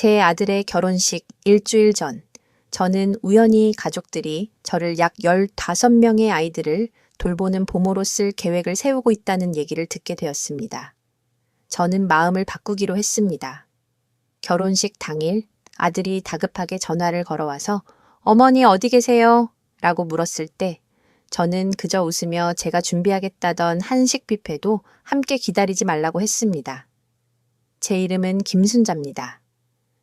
제 아들의 결혼식 일주일 전, 저는 우연히 가족들이 저를 약 15명의 아이들을 돌보는 보모로 쓸 계획을 세우고 있다는 얘기를 듣게 되었습니다. 저는 마음을 바꾸기로 했습니다. 결혼식 당일 아들이 다급하게 전화를 걸어와서 어머니 어디 계세요? 라고 물었을 때 저는 그저 웃으며 제가 준비하겠다던 한식 뷔페도 함께 기다리지 말라고 했습니다. 제 이름은 김순자입니다.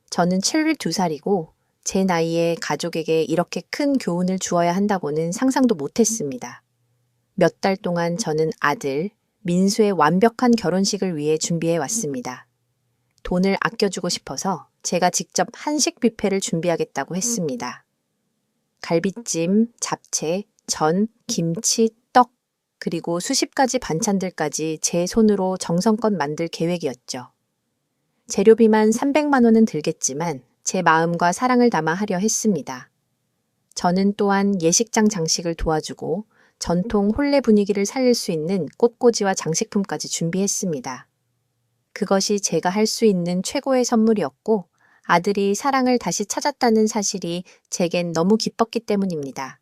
저는 72살이고 제 나이에 가족에게 이렇게 큰 교훈을 주어야 한다고는 상상도 못했습니다. 몇 달 동안 저는 아들, 민수의 완벽한 결혼식을 위해 준비해 왔습니다. 돈을 아껴주고 싶어서 제가 직접 한식 뷔페를 준비하겠다고 했습니다. 갈비찜, 잡채, 전, 김치, 떡, 그리고 수십 가지 반찬들까지 제 손으로 정성껏 만들 계획이었죠. 재료비만 300만 원은 들겠지만 제 마음과 사랑을 담아 하려 했습니다. 저는 또한 예식장 장식을 도와주고 전통 혼례 분위기를 살릴 수 있는 꽃꽂이와 장식품까지 준비했습니다. 그것이 제가 할 수 있는 최고의 선물이었고 아들이 사랑을 다시 찾았다는 사실이 제겐 너무 기뻤기 때문입니다.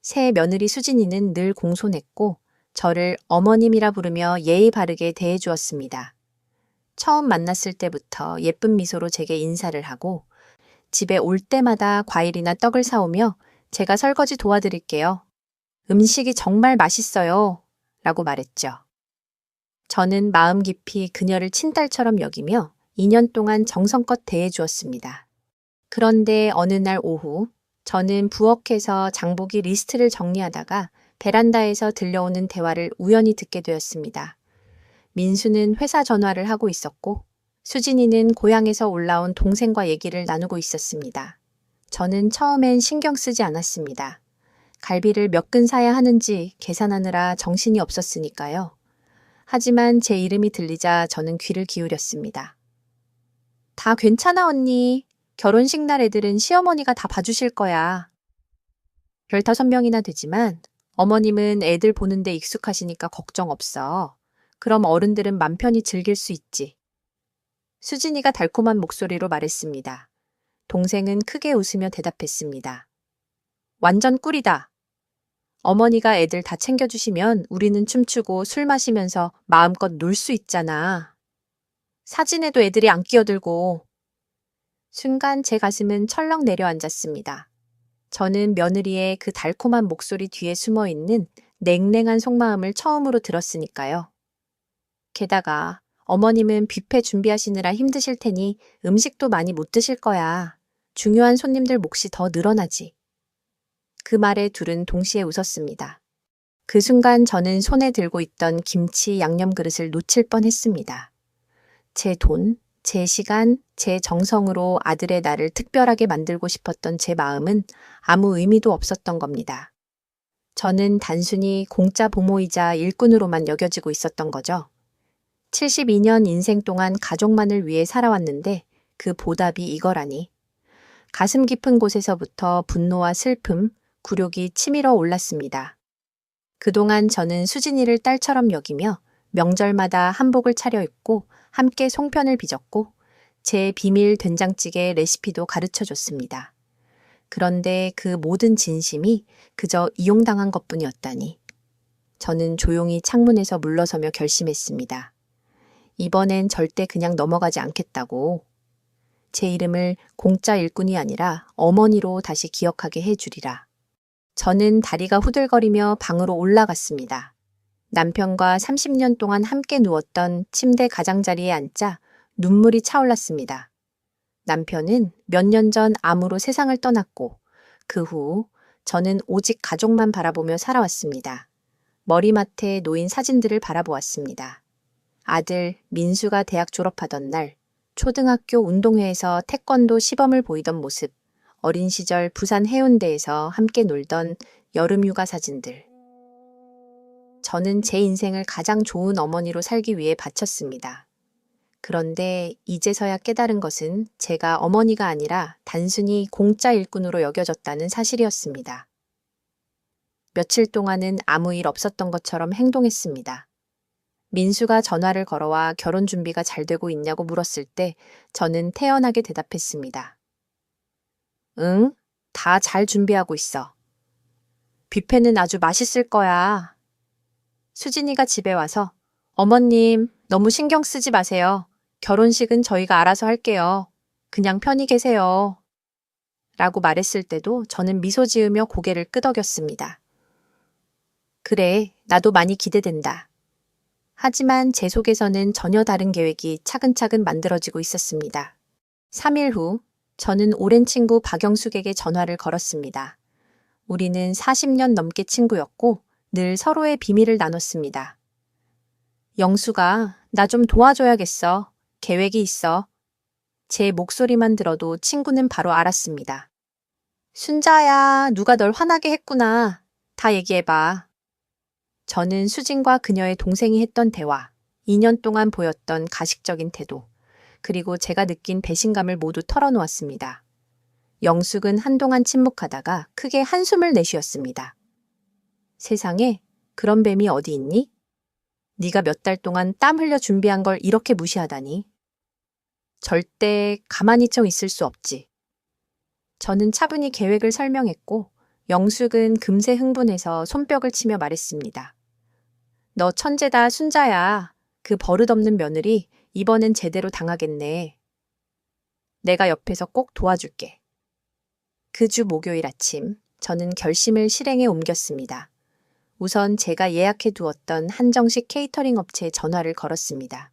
새 며느리 수진이는 늘 공손했고 저를 어머님이라 부르며 예의 바르게 대해주었습니다. 처음 만났을 때부터 예쁜 미소로 제게 인사를 하고 집에 올 때마다 과일이나 떡을 사오며 제가 설거지 도와드릴게요. 음식이 정말 맛있어요. 라고 말했죠. 저는 마음 깊이 그녀를 친딸처럼 여기며 2년 동안 정성껏 대해주었습니다. 그런데 어느 날 오후 저는 부엌에서 장보기 리스트를 정리하다가 베란다에서 들려오는 대화를 우연히 듣게 되었습니다. 민수는 회사 전화를 하고 있었고 수진이는 고향에서 올라온 동생과 얘기를 나누고 있었습니다. 저는 처음엔 신경 쓰지 않았습니다. 갈비를 몇 근 사야 하는지 계산하느라 정신이 없었으니까요. 하지만 제 이름이 들리자 저는 귀를 기울였습니다. 다 괜찮아 언니. 결혼식 날 애들은 시어머니가 다 봐주실 거야. 15명이나 되지만 어머님은 애들 보는데 익숙하시니까 걱정 없어. 그럼 어른들은 맘 편히 즐길 수 있지. 수진이가 달콤한 목소리로 말했습니다. 동생은 크게 웃으며 대답했습니다. 완전 꿀이다. 어머니가 애들 다 챙겨주시면 우리는 춤추고 술 마시면서 마음껏 놀 수 있잖아. 사진에도 애들이 안 끼어들고. 순간 제 가슴은 철렁 내려앉았습니다. 저는 며느리의 그 달콤한 목소리 뒤에 숨어있는 냉랭한 속마음을 처음으로 들었으니까요. 게다가 어머님은 뷔페 준비하시느라 힘드실 테니 음식도 많이 못 드실 거야. 중요한 손님들 몫이 더 늘어나지. 그 말에 둘은 동시에 웃었습니다. 그 순간 저는 손에 들고 있던 김치 양념 그릇을 놓칠 뻔했습니다. 제 돈, 제 시간, 제 정성으로 아들의 날을 특별하게 만들고 싶었던 제 마음은 아무 의미도 없었던 겁니다. 저는 단순히 공짜 부모이자 일꾼으로만 여겨지고 있었던 거죠. 72년 인생 동안 가족만을 위해 살아왔는데 그 보답이 이거라니. 가슴 깊은 곳에서부터 분노와 슬픔, 굴욕이 치밀어 올랐습니다. 그동안 저는 수진이를 딸처럼 여기며 명절마다 한복을 차려입고 함께 송편을 빚었고 제 비밀 된장찌개 레시피도 가르쳐줬습니다. 그런데 그 모든 진심이 그저 이용당한 것뿐이었다니. 저는 조용히 창문에서 물러서며 결심했습니다. 이번엔 절대 그냥 넘어가지 않겠다고. 제 이름을 공짜 일꾼이 아니라 어머니로 다시 기억하게 해주리라. 저는 다리가 후들거리며 방으로 올라갔습니다. 남편과 30년 동안 함께 누웠던 침대 가장자리에 앉자 눈물이 차올랐습니다. 남편은 몇 년 전 암으로 세상을 떠났고 그 후 저는 오직 가족만 바라보며 살아왔습니다. 머리맡에 놓인 사진들을 바라보았습니다. 아들 민수가 대학 졸업하던 날 초등학교 운동회에서 태권도 시범을 보이던 모습, 어린 시절 부산 해운대에서 함께 놀던 여름휴가 사진들. 저는 제 인생을 가장 좋은 어머니로 살기 위해 바쳤습니다. 그런데 이제서야 깨달은 것은 제가 어머니가 아니라 단순히 공짜 일꾼으로 여겨졌다는 사실이었습니다. 며칠 동안은 아무 일 없었던 것처럼 행동했습니다. 민수가 전화를 걸어와 결혼 준비가 잘 되고 있냐고 물었을 때 저는 태연하게 대답했습니다. 응, 다 잘 준비하고 있어. 뷔페는 아주 맛있을 거야. 수진이가 집에 와서 어머님, 너무 신경 쓰지 마세요. 결혼식은 저희가 알아서 할게요. 그냥 편히 계세요. 라고 말했을 때도 저는 미소 지으며 고개를 끄덕였습니다. 그래, 나도 많이 기대된다. 하지만 제 속에서는 전혀 다른 계획이 차근차근 만들어지고 있었습니다. 3일 후, 저는 오랜 친구 박영숙에게 전화를 걸었습니다. 우리는 40년 넘게 친구였고 늘 서로의 비밀을 나눴습니다. 영수가 나 좀 도와줘야겠어. 계획이 있어. 제 목소리만 들어도 친구는 바로 알았습니다. 순자야, 누가 널 화나게 했구나. 다 얘기해봐. 저는 수진과 그녀의 동생이 했던 대화, 2년 동안 보였던 가식적인 태도, 그리고 제가 느낀 배신감을 모두 털어놓았습니다. 영숙은 한동안 침묵하다가 크게 한숨을 내쉬었습니다. 세상에 그런 뱀이 어디 있니? 네가 몇 달 동안 땀 흘려 준비한 걸 이렇게 무시하다니. 절대 가만히 좀 있을 수 없지. 저는 차분히 계획을 설명했고 영숙은 금세 흥분해서 손뼉을 치며 말했습니다. 너 천재다, 순자야. 그 버릇없는 며느리 이번엔 제대로 당하겠네. 내가 옆에서 꼭 도와줄게. 그 주 목요일 아침, 저는 결심을 실행에 옮겼습니다. 우선 제가 예약해 두었던 한정식 케이터링 업체에 전화를 걸었습니다.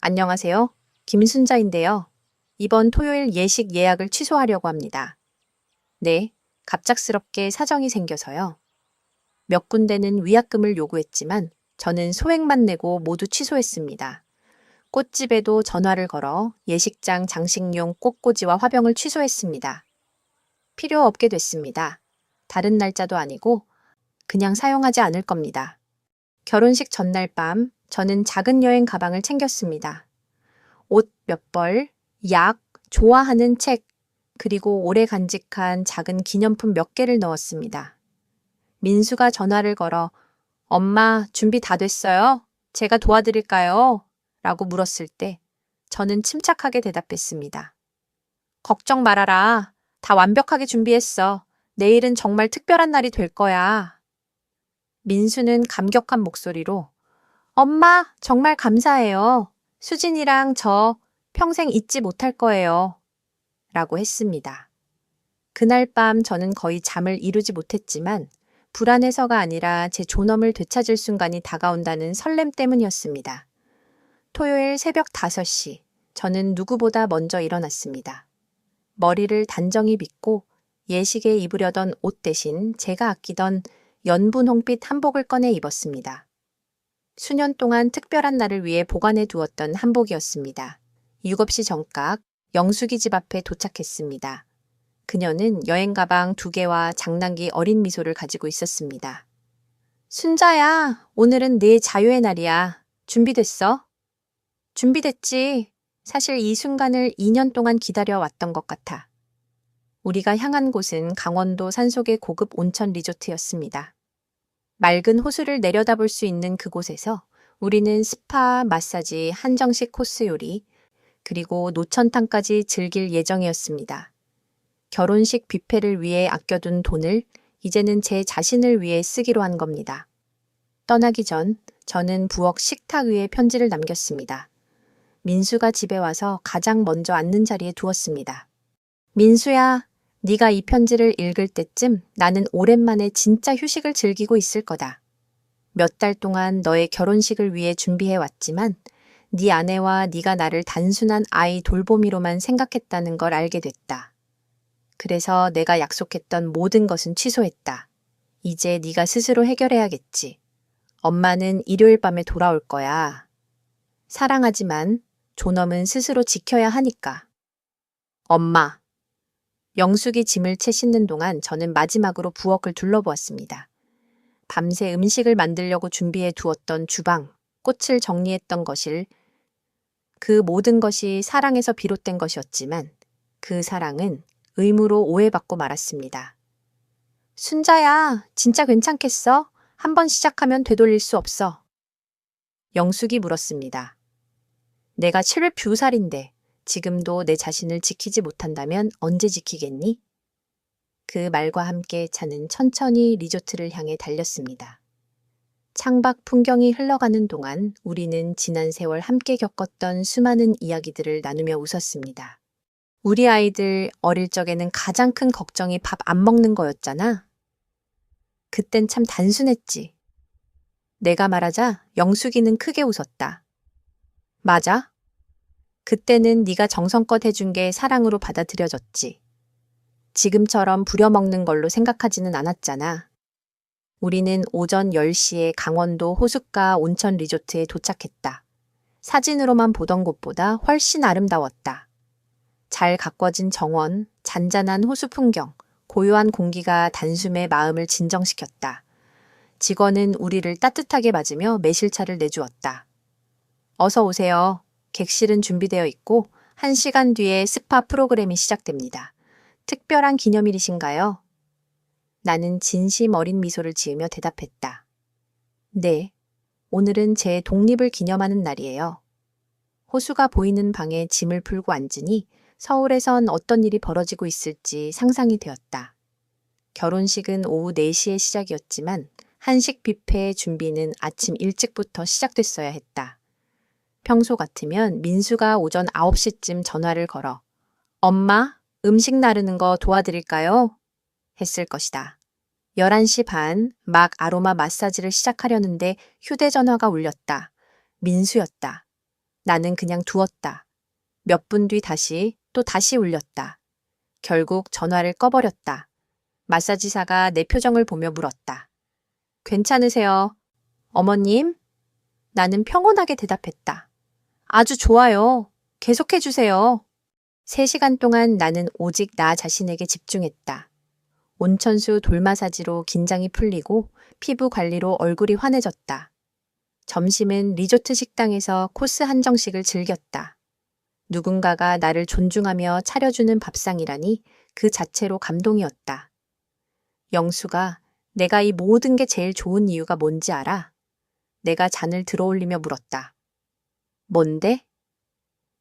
안녕하세요. 김순자인데요. 이번 토요일 예식 예약을 취소하려고 합니다. 네, 갑작스럽게 사정이 생겨서요. 몇 군데는 위약금을 요구했지만 저는 소액만 내고 모두 취소했습니다. 꽃집에도 전화를 걸어 예식장 장식용 꽃꽂이와 화병을 취소했습니다. 필요 없게 됐습니다. 다른 날짜도 아니고 그냥 사용하지 않을 겁니다. 결혼식 전날 밤 저는 작은 여행 가방을 챙겼습니다. 옷 몇 벌, 약, 좋아하는 책, 그리고 오래 간직한 작은 기념품 몇 개를 넣었습니다. 민수가 전화를 걸어 엄마 준비 다 됐어요? 제가 도와드릴까요? 라고 물었을 때 저는 침착하게 대답했습니다. 걱정 말아라. 다 완벽하게 준비했어. 내일은 정말 특별한 날이 될 거야. 민수는 감격한 목소리로 엄마 정말 감사해요. 수진이랑 저 평생 잊지 못할 거예요. 라고 했습니다. 그날 밤 저는 거의 잠을 이루지 못했지만 불안해서가 아니라 제 존엄을 되찾을 순간이 다가온다는 설렘 때문이었습니다. 토요일 새벽 5시, 저는 누구보다 먼저 일어났습니다. 머리를 단정히 빗고 예식에 입으려던 옷 대신 제가 아끼던 연분 홍빛 한복을 꺼내 입었습니다. 수년 동안 특별한 날을 위해 보관해 두었던 한복이었습니다. 7시 정각 영숙이 집 앞에 도착했습니다. 그녀는 여행 가방 2개와 장난기 어린 미소를 가지고 있었습니다. 순자야, 오늘은 내 자유의 날이야. 준비됐어? 준비됐지. 사실 이 순간을 2년 동안 기다려왔던 것 같아. 우리가 향한 곳은 강원도 산속의 고급 온천 리조트였습니다. 맑은 호수를 내려다볼 수 있는 그곳에서 우리는 스파, 마사지, 한정식 코스 요리, 그리고 노천탕까지 즐길 예정이었습니다. 결혼식 뷔페를 위해 아껴둔 돈을 이제는 제 자신을 위해 쓰기로 한 겁니다. 떠나기 전 저는 부엌 식탁 위에 편지를 남겼습니다. 민수가 집에 와서 가장 먼저 앉는 자리에 두었습니다. 민수야, 네가 이 편지를 읽을 때쯤 나는 오랜만에 진짜 휴식을 즐기고 있을 거다. 몇 달 동안 너의 결혼식을 위해 준비해왔지만 네 아내와 네가 나를 단순한 아이 돌보미로만 생각했다는 걸 알게 됐다. 그래서 내가 약속했던 모든 것은 취소했다. 이제 네가 스스로 해결해야겠지. 엄마는 일요일 밤에 돌아올 거야. 사랑하지만 존엄은 스스로 지켜야 하니까. 엄마. 영숙이 짐을 채 싣는 동안 저는 마지막으로 부엌을 둘러보았습니다. 밤새 음식을 만들려고 준비해 두었던 주방, 꽃을 정리했던 거실, 그 모든 것이 사랑에서 비롯된 것이었지만 그 사랑은 의무로 오해받고 말았습니다. 순자야, 진짜 괜찮겠어? 한번 시작하면 되돌릴 수 없어. 영숙이 물었습니다. 내가 72살인데 지금도 내 자신을 지키지 못한다면 언제 지키겠니? 그 말과 함께 차는 천천히 리조트를 향해 달렸습니다. 창밖 풍경이 흘러가는 동안 우리는 지난 세월 함께 겪었던 수많은 이야기들을 나누며 웃었습니다. 우리 아이들 어릴 적에는 가장 큰 걱정이 밥 안 먹는 거였잖아. 그땐 참 단순했지. 내가 말하자 영숙이는 크게 웃었다. 맞아. 그때는 네가 정성껏 해준 게 사랑으로 받아들여졌지. 지금처럼 부려먹는 걸로 생각하지는 않았잖아. 우리는 오전 10시에 강원도 호숫가 온천 리조트에 도착했다. 사진으로만 보던 곳보다 훨씬 아름다웠다. 잘 가꿔진 정원, 잔잔한 호수 풍경, 고요한 공기가 단숨에 마음을 진정시켰다. 직원은 우리를 따뜻하게 맞으며 매실차를 내주었다. 어서 오세요. 객실은 준비되어 있고 1시간 뒤에 스파 프로그램이 시작됩니다. 특별한 기념일이신가요? 나는 진심 어린 미소를 지으며 대답했다. 네, 오늘은 제 독립을 기념하는 날이에요. 호수가 보이는 방에 짐을 풀고 앉으니 서울에선 어떤 일이 벌어지고 있을지 상상이 되었다. 결혼식은 오후 4시에 시작이었지만 한식 뷔페의 준비는 아침 일찍부터 시작됐어야 했다. 평소 같으면 민수가 오전 9시쯤 전화를 걸어 엄마, 음식 나르는 거 도와드릴까요? 했을 것이다. 11시 반, 막 아로마 마사지를 시작하려는데 휴대전화가 울렸다. 민수였다. 나는 그냥 두었다. 몇 분 뒤 또 다시 울렸다. 결국 전화를 꺼버렸다. 마사지사가 내 표정을 보며 물었다. 괜찮으세요? 어머님? 나는 평온하게 대답했다. 아주 좋아요. 계속해주세요. 3시간 동안 나는 오직 나 자신에게 집중했다. 온천수 돌마사지로 긴장이 풀리고 피부 관리로 얼굴이 환해졌다. 점심은 리조트 식당에서 코스 한정식을 즐겼다. 누군가가 나를 존중하며 차려주는 밥상이라니 그 자체로 감동이었다. 영수가 내가 이 모든 게 제일 좋은 이유가 뭔지 알아? 내가 잔을 들어올리며 물었다. 뭔데?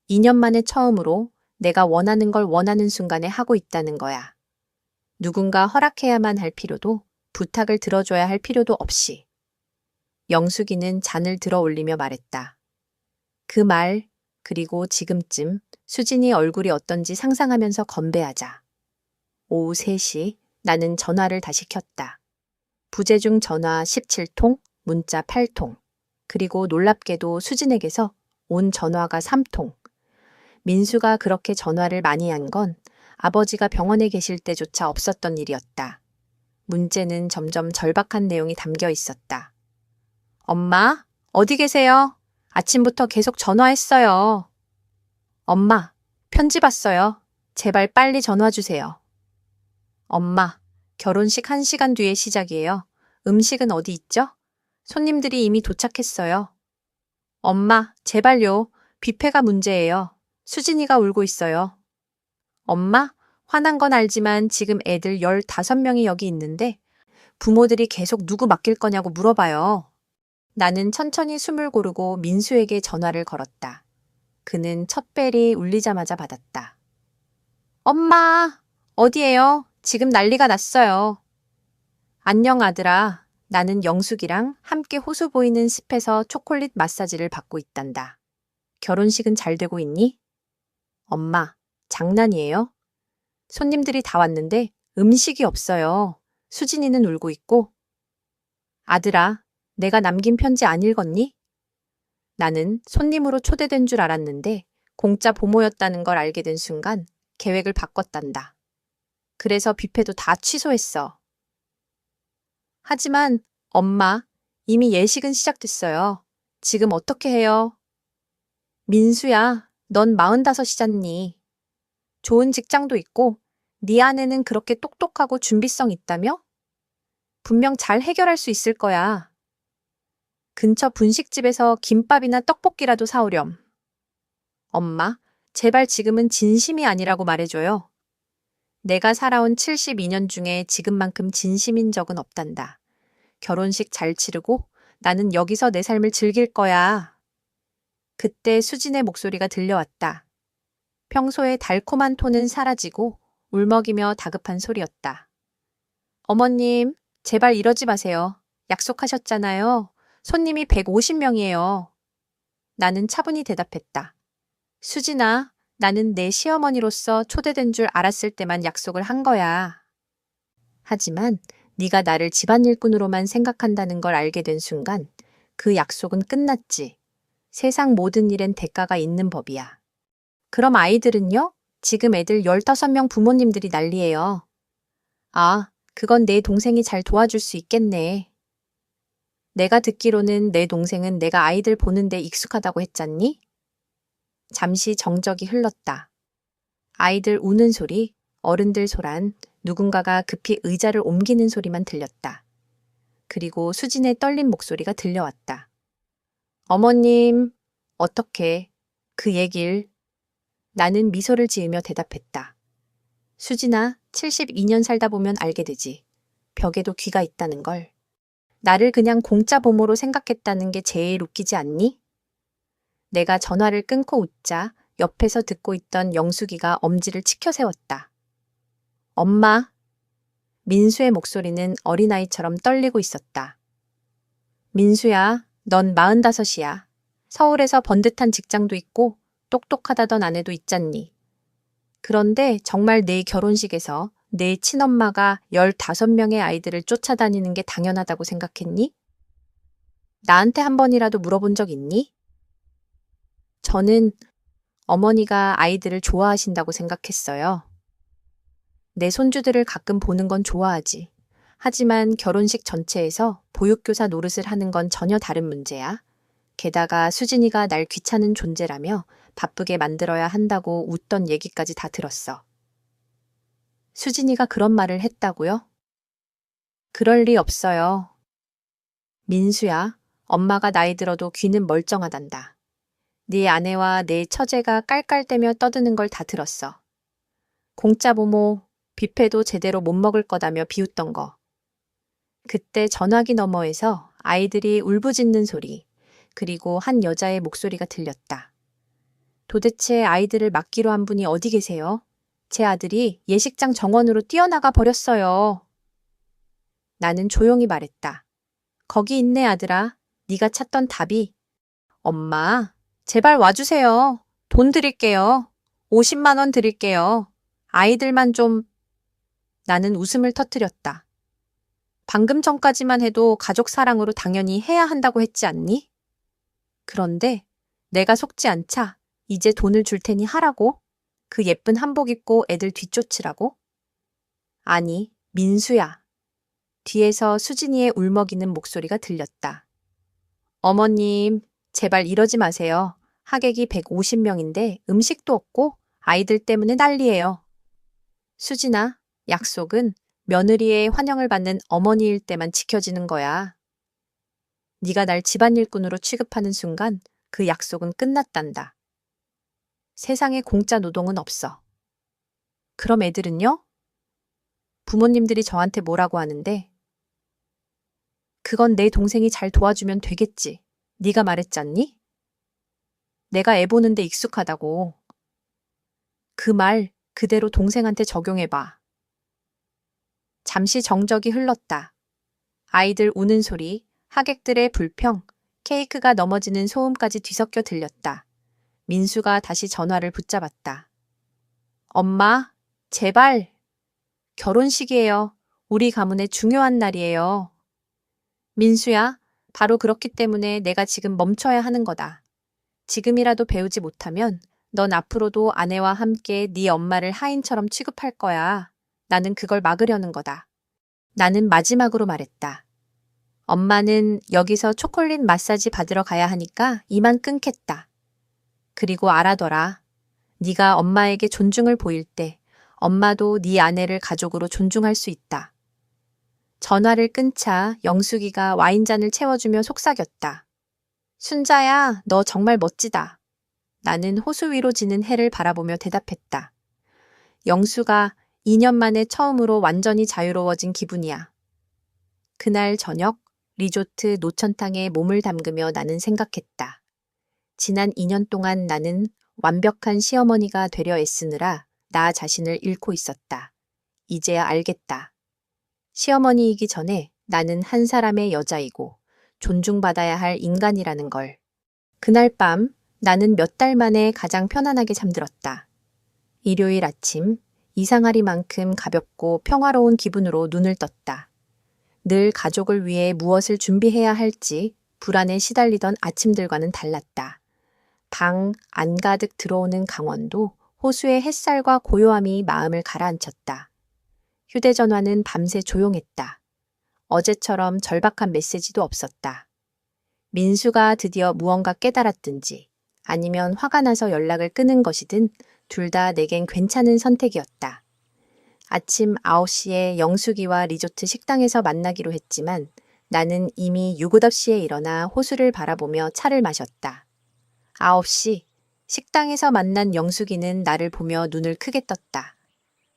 2년 만에 처음으로 내가 원하는 걸 원하는 순간에 하고 있다는 거야. 누군가 허락해야만 할 필요도 부탁을 들어줘야 할 필요도 없이. 영숙이는 잔을 들어 올리며 말했다. 그 말, 그리고 지금쯤 수진이 얼굴이 어떤지 상상하면서 건배하자. 오후 3시 나는 전화를 다시 켰다. 부재중 전화 17통, 문자 8통, 그리고 놀랍게도 수진에게서 온 전화가 3통. 민수가 그렇게 전화를 많이 한 건 아버지가 병원에 계실 때조차 없었던 일이었다. 문제는 점점 절박한 내용이 담겨 있었다. 엄마, 어디 계세요? 아침부터 계속 전화했어요. 엄마, 편지 봤어요. 제발 빨리 전화 주세요. 엄마, 결혼식 1시간 뒤에 시작이에요. 음식은 어디 있죠? 손님들이 이미 도착했어요. 엄마, 제발요. 뷔페가 문제예요. 수진이가 울고 있어요. 엄마, 화난 건 알지만 지금 애들 15명이 여기 있는데 부모들이 계속 누구 맡길 거냐고 물어봐요. 나는 천천히 숨을 고르고 민수에게 전화를 걸었다. 그는 첫 벨이 울리자마자 받았다. 엄마, 어디에요? 지금 난리가 났어요. 안녕 아들아. 나는 영숙이랑 함께 호수 보이는 숲에서 초콜릿 마사지를 받고 있단다. 결혼식은 잘 되고 있니? 엄마, 장난이에요? 손님들이 다 왔는데 음식이 없어요. 수진이는 울고 있고. 아들아, 내가 남긴 편지 안 읽었니? 나는 손님으로 초대된 줄 알았는데 공짜 보모였다는 걸 알게 된 순간 계획을 바꿨단다. 그래서 뷔페도 다 취소했어. 하지만 엄마, 이미 예식은 시작됐어요. 지금 어떻게 해요? 민수야, 넌 45이잖니. 좋은 직장도 있고 네 아내는 그렇게 똑똑하고 준비성 있다며? 분명 잘 해결할 수 있을 거야. 근처 분식집에서 김밥이나 떡볶이라도 사오렴. 엄마, 제발 지금은 진심이 아니라고 말해줘요. 내가 살아온 72년 중에 지금만큼 진심인 적은 없단다. 결혼식 잘 치르고 나는 여기서 내 삶을 즐길 거야. 그때 수진의 목소리가 들려왔다. 평소의 달콤한 톤은 사라지고 울먹이며 다급한 소리였다. 어머님, 제발 이러지 마세요. 약속하셨잖아요. 손님이 150명이에요. 나는 차분히 대답했다. 수진아, 나는 내 시어머니로서 초대된 줄 알았을 때만 약속을 한 거야. 하지만 네가 나를 집안 일꾼으로만 생각한다는 걸 알게 된 순간 그 약속은 끝났지. 세상 모든 일엔 대가가 있는 법이야. 그럼 아이들은요? 지금 애들 15명 부모님들이 난리예요. 아, 그건 내 동생이 잘 도와줄 수 있겠네. 내가 듣기로는 내 동생은 내가 아이들 보는데 익숙하다고 했잖니? 잠시 정적이 흘렀다. 아이들 우는 소리, 어른들 소란, 누군가가 급히 의자를 옮기는 소리만 들렸다. 그리고 수진의 떨린 목소리가 들려왔다. 어머님, 어떻게 그 얘길. 나는 미소를 지으며 대답했다. 수진아, 72년 살다 보면 알게 되지. 벽에도 귀가 있다는 걸. 나를 그냥 공짜 보모로 생각했다는 게 제일 웃기지 않니? 내가 전화를 끊고 웃자 옆에서 듣고 있던 영숙이가 엄지를 치켜 세웠다. 엄마. 민수의 목소리는 어린아이처럼 떨리고 있었다. 민수야, 넌 45이야. 서울에서 번듯한 직장도 있고 똑똑하다던 아내도 있잖니. 그런데 정말 내 결혼식에서 내 친엄마가 15명의 아이들을 쫓아다니는 게 당연하다고 생각했니? 나한테 한 번이라도 물어본 적 있니? 저는 어머니가 아이들을 좋아하신다고 생각했어요. 내 손주들을 가끔 보는 건 좋아하지. 하지만 결혼식 전체에서 보육교사 노릇을 하는 건 전혀 다른 문제야. 게다가 수진이가 날 귀찮은 존재라며 바쁘게 만들어야 한다고 웃던 얘기까지 다 들었어. 수진이가 그런 말을 했다고요? 그럴 리 없어요. 민수야, 엄마가 나이 들어도 귀는 멀쩡하단다. 네 아내와 내 처제가 깔깔대며 떠드는 걸 다 들었어. 공짜 보모, 뷔페도 제대로 못 먹을 거다며 비웃던 거. 그때 전화기 너머에서 아이들이 울부짖는 소리, 그리고 한 여자의 목소리가 들렸다. 도대체 아이들을 맡기로 한 분이 어디 계세요? 제 아들이 예식장 정원으로 뛰어나가 버렸어요. 나는 조용히 말했다. 거기 있네, 아들아. 네가 찾던 답이. 엄마, 제발 와주세요. 돈 드릴게요. 50만 원 드릴게요. 아이들만 좀. 나는 웃음을 터뜨렸다. 방금 전까지만 해도 가족 사랑으로 당연히 해야 한다고 했지 않니? 그런데 내가 속지 않자 이제 돈을 줄 테니 하라고? 그 예쁜 한복 입고 애들 뒤쫓으라고? 아니, 민수야. 뒤에서 수진이의 울먹이는 목소리가 들렸다. 어머님, 제발 이러지 마세요. 하객이 150명인데 음식도 없고 아이들 때문에 난리예요. 수진아, 약속은 며느리의 환영을 받는 어머니일 때만 지켜지는 거야. 네가 날 집안일꾼으로 취급하는 순간 그 약속은 끝났단다. 세상에 공짜 노동은 없어. 그럼 애들은요? 부모님들이 저한테 뭐라고 하는데? 그건 내 동생이 잘 도와주면 되겠지. 네가 말했잖니? 내가 애 보는데 익숙하다고. 그 말 그대로 동생한테 적용해봐. 잠시 정적이 흘렀다. 아이들 우는 소리, 하객들의 불평, 케이크가 넘어지는 소음까지 뒤섞여 들렸다. 민수가 다시 전화를 붙잡았다. 엄마, 제발. 결혼식이에요. 우리 가문의 중요한 날이에요. 민수야, 바로 그렇기 때문에 내가 지금 멈춰야 하는 거다. 지금이라도 배우지 못하면 넌 앞으로도 아내와 함께 네 엄마를 하인처럼 취급할 거야. 나는 그걸 막으려는 거다. 나는 마지막으로 말했다. 엄마는 여기서 초콜릿 마사지 받으러 가야 하니까 이만 끊겠다. 그리고 알아둬라. 네가 엄마에게 존중을 보일 때 엄마도 네 아내를 가족으로 존중할 수 있다. 전화를 끊자 영숙이가 와인잔을 채워주며 속삭였다. 순자야, 너 정말 멋지다. 나는 호수 위로 지는 해를 바라보며 대답했다. 영수가 2년 만에 처음으로 완전히 자유로워진 기분이야. 그날 저녁 리조트 노천탕에 몸을 담그며 나는 생각했다. 지난 2년 동안 나는 완벽한 시어머니가 되려 애쓰느라 나 자신을 잃고 있었다. 이제야 알겠다. 시어머니이기 전에 나는 한 사람의 여자이고 존중받아야 할 인간이라는 걸. 그날 밤 나는 몇 달 만에 가장 편안하게 잠들었다. 일요일 아침 이상하리만큼 가볍고 평화로운 기분으로 눈을 떴다. 늘 가족을 위해 무엇을 준비해야 할지 불안에 시달리던 아침들과는 달랐다. 방 안가득 들어오는 강원도 호수의 햇살과 고요함이 마음을 가라앉혔다. 휴대전화는 밤새 조용했다. 어제처럼 절박한 메시지도 없었다. 민수가 드디어 무언가 깨달았든지 아니면 화가 나서 연락을 끊은 것이든 둘 다 내겐 괜찮은 선택이었다. 아침 9시에 영숙이와 리조트 식당에서 만나기로 했지만 나는 이미 6:50에 일어나 호수를 바라보며 차를 마셨다. 9시, 식당에서 만난 영숙이는 나를 보며 눈을 크게 떴다.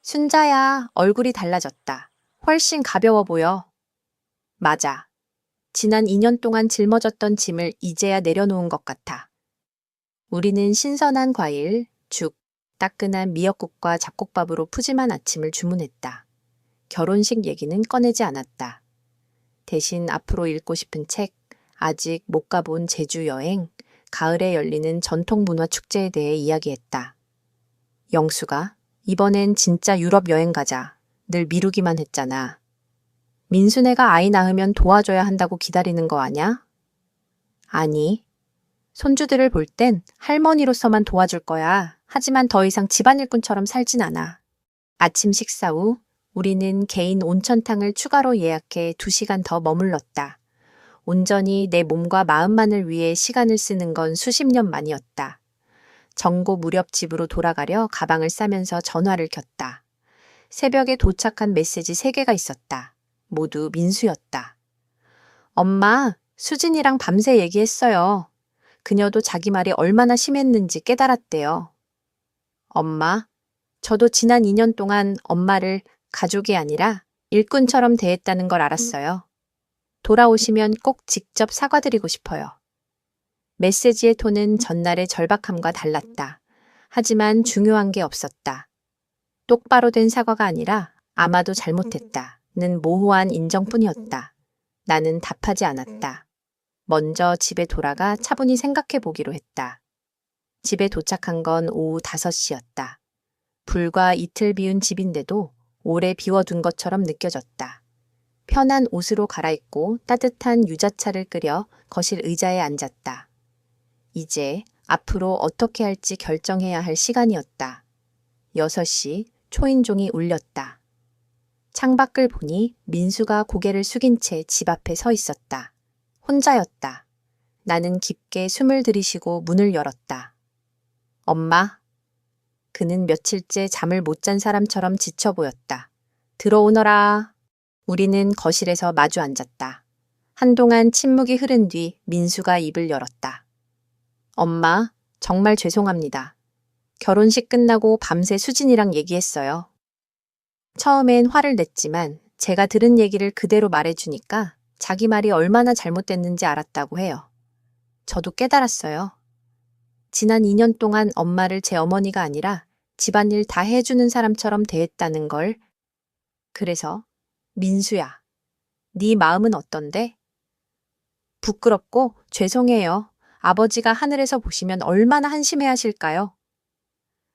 순자야, 얼굴이 달라졌다. 훨씬 가벼워 보여. 맞아. 지난 2년 동안 짊어졌던 짐을 이제야 내려놓은 것 같아. 우리는 신선한 과일, 죽, 따끈한 미역국과 잡곡밥으로 푸짐한 아침을 주문했다. 결혼식 얘기는 꺼내지 않았다. 대신 앞으로 읽고 싶은 책, 아직 못 가본 제주 여행, 가을에 열리는 전통문화 축제에 대해 이야기했다. 영수가 이번엔 진짜 유럽 여행 가자. 늘 미루기만 했잖아. 민수네가 아이 낳으면 도와줘야 한다고 기다리는 거 아냐? 아니. 손주들을 볼 땐 할머니로서만 도와줄 거야. 하지만 더 이상 집안일꾼처럼 살진 않아. 아침 식사 후 우리는 개인 온천탕을 추가로 예약해 2시간 더 머물렀다. 온전히 내 몸과 마음만을 위해 시간을 쓰는 건 수십 년 만이었다. 정고 무렵 집으로 돌아가려 가방을 싸면서 전화를 켰다. 새벽에 도착한 메시지 3개가 있었다. 모두 민수였다. 엄마, 수진이랑 밤새 얘기했어요. 그녀도 자기 말이 얼마나 심했는지 깨달았대요. 엄마, 저도 지난 2년 동안 엄마를 가족이 아니라 일꾼처럼 대했다는 걸 알았어요. 돌아오시면 꼭 직접 사과드리고 싶어요. 메시지의 톤은 전날의 절박함과 달랐다. 하지만 중요한 게 없었다. 똑바로 된 사과가 아니라 아마도 잘못했다는 모호한 인정뿐이었다. 나는 답하지 않았다. 먼저 집에 돌아가 차분히 생각해 보기로 했다. 집에 도착한 건 오후 5시였다. 불과 이틀 비운 집인데도 오래 비워둔 것처럼 느껴졌다. 편한 옷으로 갈아입고 따뜻한 유자차를 끓여 거실 의자에 앉았다. 이제 앞으로 어떻게 할지 결정해야 할 시간이었다. 6시 초인종이 울렸다. 창밖을 보니 민수가 고개를 숙인 채 집 앞에 서 있었다. 혼자였다. 나는 깊게 숨을 들이쉬고 문을 열었다. 엄마. 그는 며칠째 잠을 못 잔 사람처럼 지쳐 보였다. 들어오너라. 우리는 거실에서 마주 앉았다. 한동안 침묵이 흐른 뒤 민수가 입을 열었다. 엄마, 정말 죄송합니다. 결혼식 끝나고 밤새 수진이랑 얘기했어요. 처음엔 화를 냈지만 제가 들은 얘기를 그대로 말해주니까 자기 말이 얼마나 잘못됐는지 알았다고 해요. 저도 깨달았어요. 지난 2년 동안 엄마를 제 어머니가 아니라 집안일 다 해주는 사람처럼 대했다는 걸. 그래서 민수야, 네 마음은 어떤데? 부끄럽고 죄송해요. 아버지가 하늘에서 보시면 얼마나 한심해 하실까요?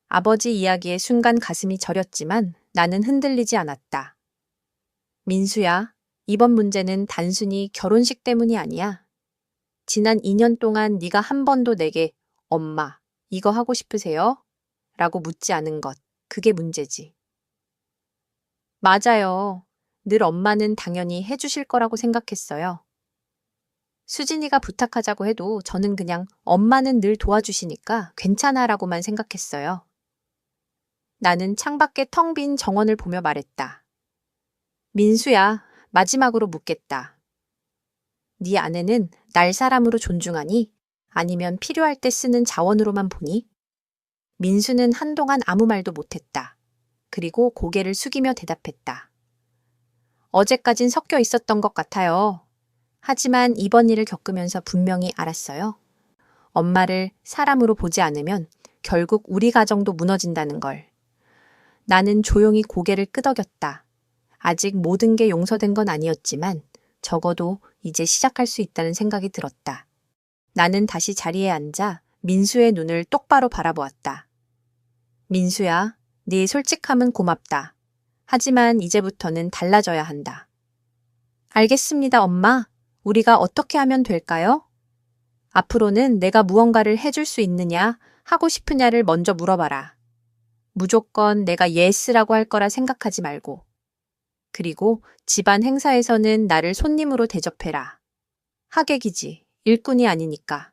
아버지 이야기에 순간 가슴이 저렸지만 나는 흔들리지 않았다. 민수야, 이번 문제는 단순히 결혼식 때문이 아니야. 지난 2년 동안 네가 한 번도 내게 엄마, 이거 하고 싶으세요? 라고 묻지 않은 것, 그게 문제지. 맞아요. 늘 엄마는 당연히 해주실 거라고 생각했어요. 수진이가 부탁하자고 해도 저는 그냥 엄마는 늘 도와주시니까 괜찮아라고만 생각했어요. 나는 창밖에 텅 빈 정원을 보며 말했다. 민수야, 마지막으로 묻겠다. 네 아내는 날 사람으로 존중하니? 아니면 필요할 때 쓰는 자원으로만 보니? 민수는 한동안 아무 말도 못했다. 그리고 고개를 숙이며 대답했다. 어제까진 섞여 있었던 것 같아요. 하지만 이번 일을 겪으면서 분명히 알았어요. 엄마를 사람으로 보지 않으면 결국 우리 가정도 무너진다는 걸. 나는 조용히 고개를 끄덕였다. 아직 모든 게 용서된 건 아니었지만 적어도 이제 시작할 수 있다는 생각이 들었다. 나는 다시 자리에 앉아 민수의 눈을 똑바로 바라보았다. 민수야, 네 솔직함은 고맙다. 하지만 이제부터는 달라져야 한다. 알겠습니다, 엄마. 우리가 어떻게 하면 될까요? 앞으로는 내가 무언가를 해줄 수 있느냐, 하고 싶으냐를 먼저 물어봐라. 무조건 내가 예스라고 할 거라 생각하지 말고. 그리고 집안 행사에서는 나를 손님으로 대접해라. 하객이지, 일꾼이 아니니까.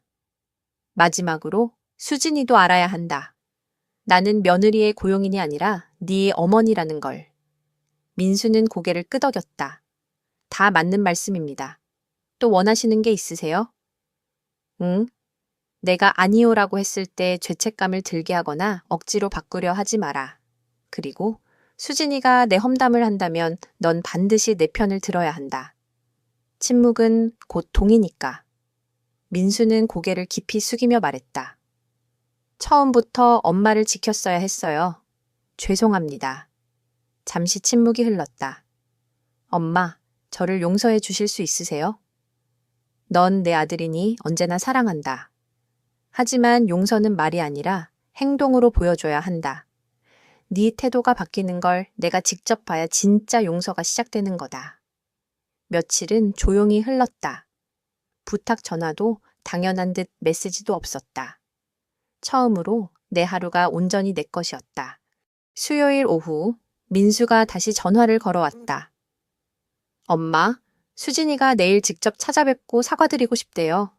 마지막으로 수진이도 알아야 한다. 나는 며느리의 고용인이 아니라 네 어머니라는 걸. 민수는 고개를 끄덕였다. 다 맞는 말씀입니다. 또 원하시는 게 있으세요? 응? 내가 아니오라고 했을 때 죄책감을 들게 하거나 억지로 바꾸려 하지 마라. 그리고 수진이가 내 험담을 한다면 넌 반드시 내 편을 들어야 한다. 침묵은 곧 동의니까. 민수는 고개를 깊이 숙이며 말했다. 처음부터 엄마를 지켰어야 했어요. 죄송합니다. 잠시 침묵이 흘렀다. 엄마, 저를 용서해 주실 수 있으세요? 넌 내 아들이니 언제나 사랑한다. 하지만 용서는 말이 아니라 행동으로 보여줘야 한다. 네 태도가 바뀌는 걸 내가 직접 봐야 진짜 용서가 시작되는 거다. 며칠은 조용히 흘렀다. 부탁 전화도 당연한 듯 메시지도 없었다. 처음으로 내 하루가 온전히 내 것이었다. 수요일 오후 민수가 다시 전화를 걸어왔다. 엄마, 수진이가 내일 직접 찾아뵙고 사과드리고 싶대요.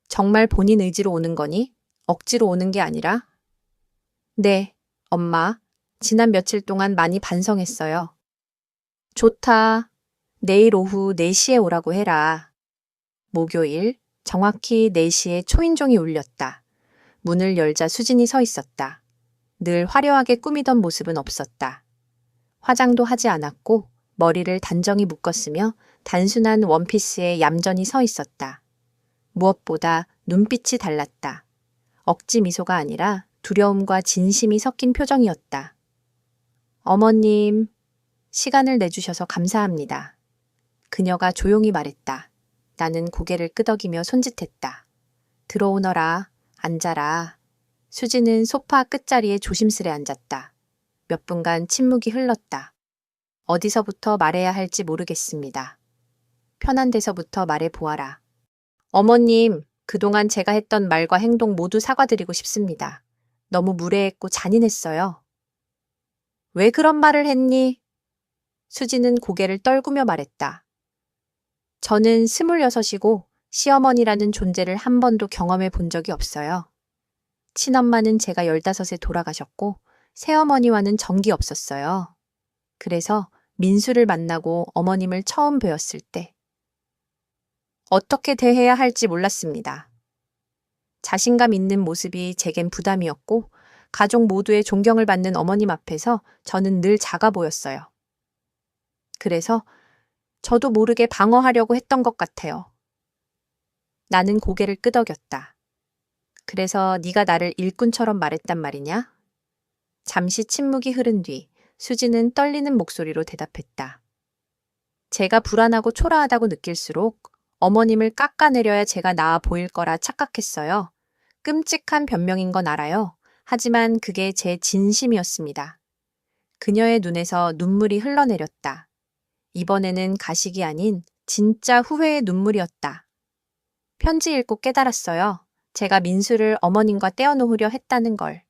정말 본인 의지로 오는 거니? 억지로 오는 게 아니라? 네, 엄마. 지난 며칠 동안 많이 반성했어요. 좋다. 내일 오후 4시에 오라고 해라. 목요일, 정확히 4시에 초인종이 울렸다. 문을 열자 수진이 서 있었다. 늘 화려하게 꾸미던 모습은 없었다. 화장도 하지 않았고 머리를 단정히 묶었으며 단순한 원피스에 얌전히 서 있었다. 무엇보다 눈빛이 달랐다. 억지 미소가 아니라 두려움과 진심이 섞인 표정이었다. 어머님, 시간을 내주셔서 감사합니다. 그녀가 조용히 말했다. 나는 고개를 끄덕이며 손짓했다. 들어오너라, 앉아라. 수지는 소파 끝자리에 조심스레 앉았다. 몇 분간 침묵이 흘렀다. 어디서부터 말해야 할지 모르겠습니다. 편한 데서부터 말해보아라. 어머님, 그동안 제가 했던 말과 행동 모두 사과드리고 싶습니다. 너무 무례했고 잔인했어요. 왜 그런 말을 했니? 수지는 고개를 떨구며 말했다. 저는 26이고 시어머니라는 존재를 한 번도 경험해 본 적이 없어요. 친엄마는 제가 15에 돌아가셨고 새어머니와는 정이 없었어요. 그래서 민수를 만나고 어머님을 처음 뵈었을 때 어떻게 대해야 할지 몰랐습니다. 자신감 있는 모습이 제겐 부담이었고 가족 모두의 존경을 받는 어머님 앞에서 저는 늘 작아 보였어요. 그래서 저도 모르게 방어하려고 했던 것 같아요. 나는 고개를 끄덕였다. 그래서 네가 나를 일꾼처럼 말했단 말이냐? 잠시 침묵이 흐른 뒤 수지는 떨리는 목소리로 대답했다. 제가 불안하고 초라하다고 느낄수록 어머님을 깎아내려야 제가 나아 보일 거라 착각했어요. 끔찍한 변명인 건 알아요. 하지만 그게 제 진심이었습니다. 그녀의 눈에서 눈물이 흘러내렸다. 이번에는 가식이 아닌 진짜 후회의 눈물이었다. 편지 읽고 깨달았어요. 제가 민수를 어머님과 떼어놓으려 했다는 걸.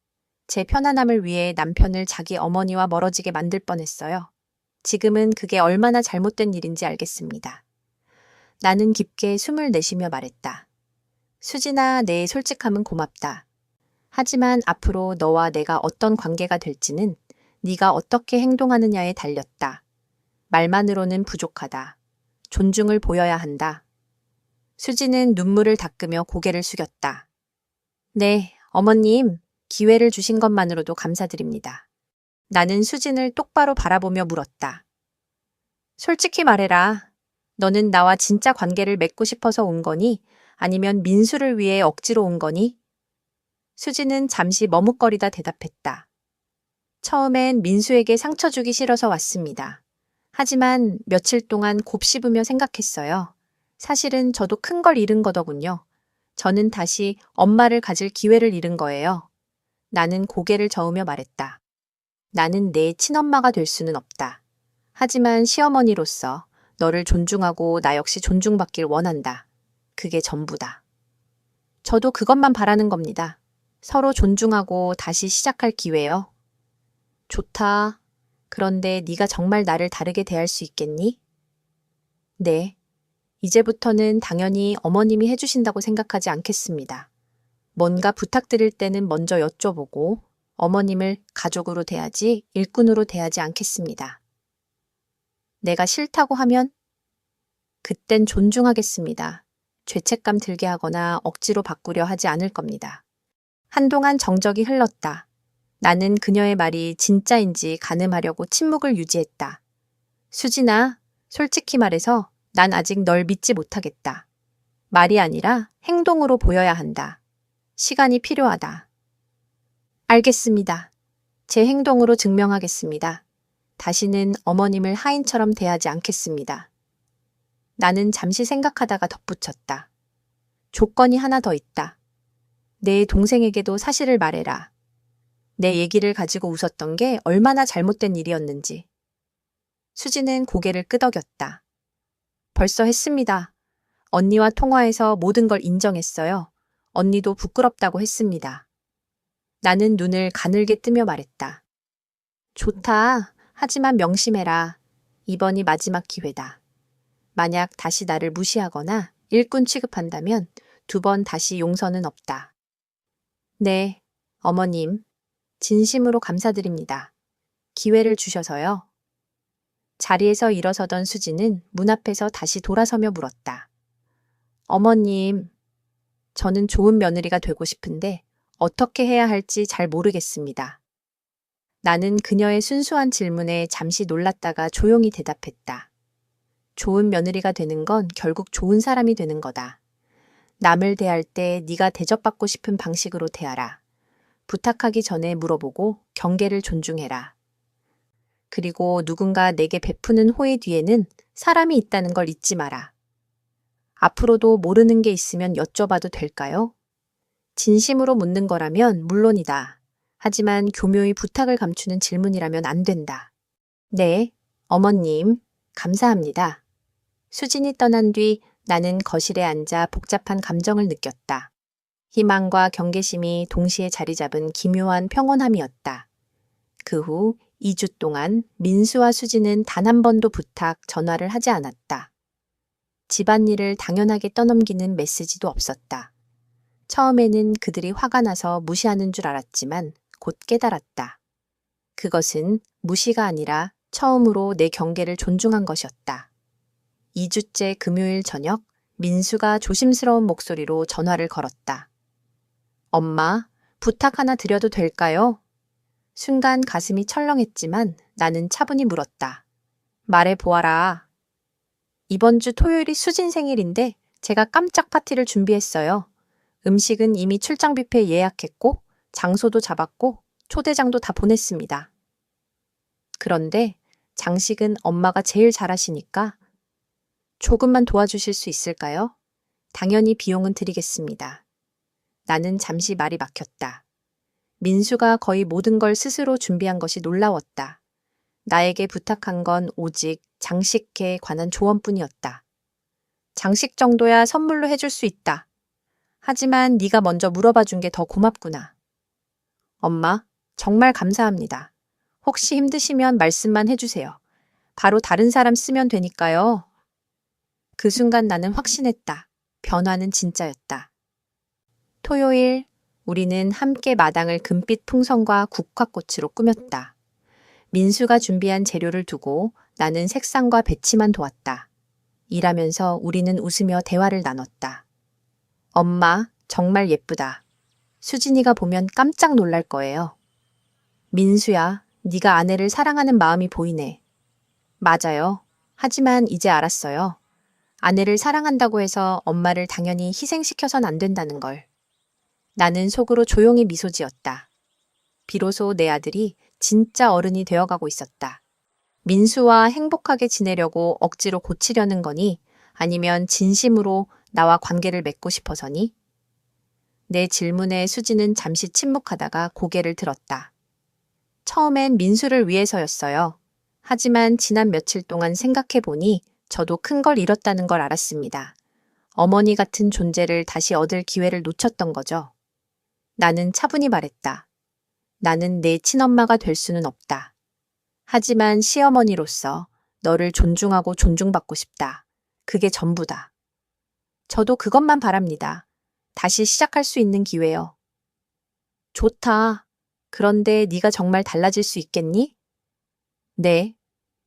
제 편안함을 위해 남편을 자기 어머니와 멀어지게 만들 뻔했어요. 지금은 그게 얼마나 잘못된 일인지 알겠습니다. 나는 깊게 숨을 내쉬며 말했다. 수진아, 내 솔직함은 고맙다. 하지만 앞으로 너와 내가 어떤 관계가 될지는 네가 어떻게 행동하느냐에 달렸다. 말만으로는 부족하다. 존중을 보여야 한다. 수지는 눈물을 닦으며 고개를 숙였다. 네, 어머님, 기회를 주신 것만으로도 감사드립니다. 나는 수진을 똑바로 바라보며 물었다. 솔직히 말해라. 너는 나와 진짜 관계를 맺고 싶어서 온 거니? 아니면 민수를 위해 억지로 온 거니? 수지는 잠시 머뭇거리다 대답했다. 처음엔 민수에게 상처 주기 싫어서 왔습니다. 하지만 며칠 동안 곱씹으며 생각했어요. 사실은 저도 큰 걸 잃은 거더군요. 저는 다시 엄마를 가질 기회를 잃은 거예요. 나는 고개를 저으며 말했다. 나는 내 친엄마가 될 수는 없다. 하지만 시어머니로서 너를 존중하고 나 역시 존중받길 원한다. 그게 전부다. 저도 그것만 바라는 겁니다. 서로 존중하고 다시 시작할 기회요. 좋다. 그런데 네가 정말 나를 다르게 대할 수 있겠니? 네. 이제부터는 당연히 어머님이 해주신다고 생각하지 않겠습니다. 뭔가 부탁드릴 때는 먼저 여쭤보고 어머님을 가족으로 대하지 일꾼으로 대하지 않겠습니다. 내가 싫다고 하면? 그땐 존중하겠습니다. 죄책감 들게 하거나 억지로 바꾸려 하지 않을 겁니다. 한동안 정적이 흘렀다. 나는 그녀의 말이 진짜인지 가늠하려고 침묵을 유지했다. 수진아, 솔직히 말해서 난 아직 널 믿지 못하겠다. 말이 아니라 행동으로 보여야 한다. 시간이 필요하다. 알겠습니다. 제 행동으로 증명하겠습니다. 다시는 어머님을 하인처럼 대하지 않겠습니다. 나는 잠시 생각하다가 덧붙였다. 조건이 하나 더 있다. 내 동생에게도 사실을 말해라. 내 얘기를 가지고 웃었던 게 얼마나 잘못된 일이었는지. 수지는 고개를 끄덕였다. 벌써 했습니다. 언니와 통화해서 모든 걸 인정했어요. 언니도 부끄럽다고 했습니다. 나는 눈을 가늘게 뜨며 말했다. 좋다. 하지만 명심해라. 이번이 마지막 기회다. 만약 다시 나를 무시하거나 일꾼 취급한다면 2번 다시 용서는 없다. 네, 어머님. 진심으로 감사드립니다. 기회를 주셔서요. 자리에서 일어서던 수지는 문 앞에서 다시 돌아서며 물었다. 어머님, 저는 좋은 며느리가 되고 싶은데 어떻게 해야 할지 잘 모르겠습니다. 나는 그녀의 순수한 질문에 잠시 놀랐다가 조용히 대답했다. 좋은 며느리가 되는 건 결국 좋은 사람이 되는 거다. 남을 대할 때 네가 대접받고 싶은 방식으로 대하라. 부탁하기 전에 물어보고 경계를 존중해라. 그리고 누군가 내게 베푸는 호의 뒤에는 사람이 있다는 걸 잊지 마라. 앞으로도 모르는 게 있으면 여쭤봐도 될까요? 진심으로 묻는 거라면 물론이다. 하지만 교묘히 부탁을 감추는 질문이라면 안 된다. 네, 어머님, 감사합니다. 수진이 떠난 뒤 나는 거실에 앉아 복잡한 감정을 느꼈다. 희망과 경계심이 동시에 자리 잡은 기묘한 평온함이었다. 그 후 2주 동안 민수와 수지는 단 한 번도 부탁, 전화를 하지 않았다. 집안일을 당연하게 떠넘기는 메시지도 없었다. 처음에는 그들이 화가 나서 무시하는 줄 알았지만 곧 깨달았다. 그것은 무시가 아니라 처음으로 내 경계를 존중한 것이었다. 2주째 금요일 저녁, 민수가 조심스러운 목소리로 전화를 걸었다. 엄마, 부탁 하나 드려도 될까요? 순간 가슴이 철렁했지만 나는 차분히 물었다. 말해보아라. 이번 주 토요일이 수진 생일인데 제가 깜짝 파티를 준비했어요. 음식은 이미 출장 뷔페 예약했고 장소도 잡았고 초대장도 다 보냈습니다. 그런데 장식은 엄마가 제일 잘하시니까 조금만 도와주실 수 있을까요? 당연히 비용은 드리겠습니다. 나는 잠시 말이 막혔다. 민수가 거의 모든 걸 스스로 준비한 것이 놀라웠다. 나에게 부탁한 건 오직 장식회에 관한 조언뿐이었다. 장식 정도야 선물로 해줄 수 있다. 하지만 네가 먼저 물어봐 준 게 더 고맙구나. 엄마, 정말 감사합니다. 혹시 힘드시면 말씀만 해주세요. 바로 다른 사람 쓰면 되니까요. 그 순간 나는 확신했다. 변화는 진짜였다. 토요일, 우리는 함께 마당을 금빛 풍선과 국화꽃으로 꾸몄다. 민수가 준비한 재료를 두고 나는 색상과 배치만 도왔다. 일하면서 우리는 웃으며 대화를 나눴다. 엄마, 정말 예쁘다. 수진이가 보면 깜짝 놀랄 거예요. 민수야, 네가 아내를 사랑하는 마음이 보이네. 맞아요. 하지만 이제 알았어요. 아내를 사랑한다고 해서 엄마를 당연히 희생시켜선 안 된다는 걸. 나는 속으로 조용히 미소 지었다. 비로소 내 아들이 진짜 어른이 되어가고 있었다. 민수와 행복하게 지내려고 억지로 고치려는 거니? 아니면 진심으로 나와 관계를 맺고 싶어서니? 내 질문에 수지는 잠시 침묵하다가 고개를 들었다. 처음엔 민수를 위해서였어요. 하지만 지난 며칠 동안 생각해보니 저도 큰 걸 잃었다는 걸 알았습니다. 어머니 같은 존재를 다시 얻을 기회를 놓쳤던 거죠. 나는 차분히 말했다. 나는 내 친엄마가 될 수는 없다. 하지만 시어머니로서 너를 존중하고 존중받고 싶다. 그게 전부다. 저도 그것만 바랍니다. 다시 시작할 수 있는 기회요. 좋다. 그런데 네가 정말 달라질 수 있겠니? 네.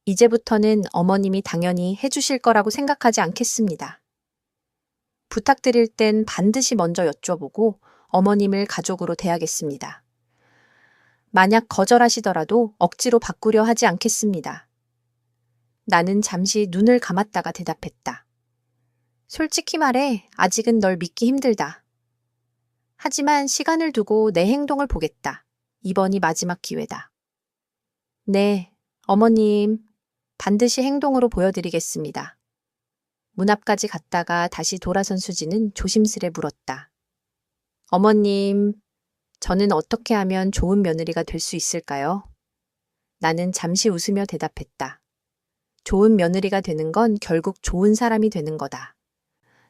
이제부터는 어머님이 당연히 해주실 거라고 생각하지 않겠습니다. 부탁드릴 땐 반드시 먼저 여쭤보고 어머님을 가족으로 대하겠습니다. 만약 거절하시더라도 억지로 바꾸려 하지 않겠습니다. 나는 잠시 눈을 감았다가 대답했다. 솔직히 말해 아직은 널 믿기 힘들다. 하지만 시간을 두고 내 행동을 보겠다. 이번이 마지막 기회다. 네, 어머님, 반드시 행동으로 보여드리겠습니다. 문 앞까지 갔다가 다시 돌아선 수지는 조심스레 물었다. 어머님, 저는 어떻게 하면 좋은 며느리가 될 수 있을까요? 나는 잠시 웃으며 대답했다. 좋은 며느리가 되는 건 결국 좋은 사람이 되는 거다.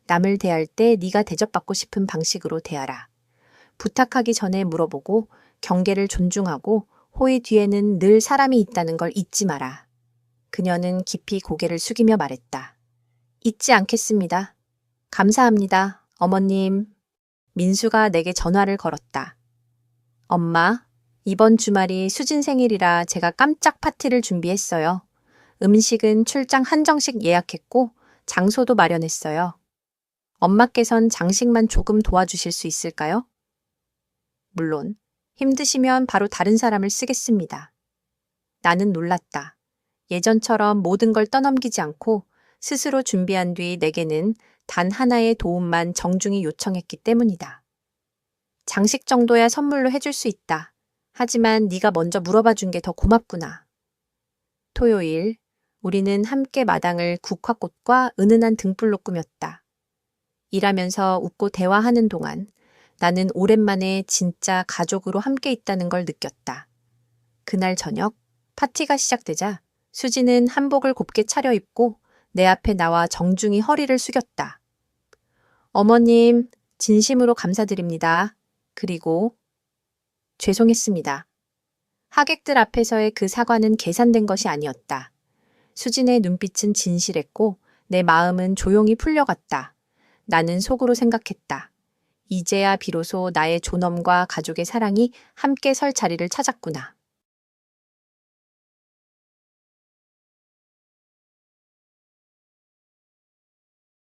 남을 대할 때 네가 대접받고 싶은 방식으로 대하라. 부탁하기 전에 물어보고 경계를 존중하고 호의 뒤에는 늘 사람이 있다는 걸 잊지 마라. 그녀는 깊이 고개를 숙이며 말했다. 잊지 않겠습니다. 감사합니다, 어머님. 민수가 내게 전화를 걸었다. 엄마, 이번 주말이 수진 생일이라 제가 깜짝 파티를 준비했어요. 음식은 출장 한정식 예약했고 장소도 마련했어요. 엄마께선 장식만 조금 도와주실 수 있을까요? 물론 힘드시면 바로 다른 사람을 쓰겠습니다. 나는 놀랐다. 예전처럼 모든 걸 떠넘기지 않고 스스로 준비한 뒤 내게는 단 하나의 도움만 정중히 요청했기 때문이다. 장식 정도야 선물로 해줄 수 있다. 하지만 네가 먼저 물어봐 준 게 더 고맙구나. 토요일, 우리는 함께 마당을 국화꽃과 은은한 등불로 꾸몄다. 일하면서 웃고 대화하는 동안 나는 오랜만에 진짜 가족으로 함께 있다는 걸 느꼈다. 그날 저녁, 파티가 시작되자 수지는 한복을 곱게 차려입고 내 앞에 나와 정중히 허리를 숙였다. 어머님, 진심으로 감사드립니다. 그리고 죄송했습니다. 하객들 앞에서의 그 사과는 계산된 것이 아니었다. 수진의 눈빛은 진실했고 내 마음은 조용히 풀려갔다. 나는 속으로 생각했다. 이제야 비로소 나의 존엄과 가족의 사랑이 함께 설 자리를 찾았구나.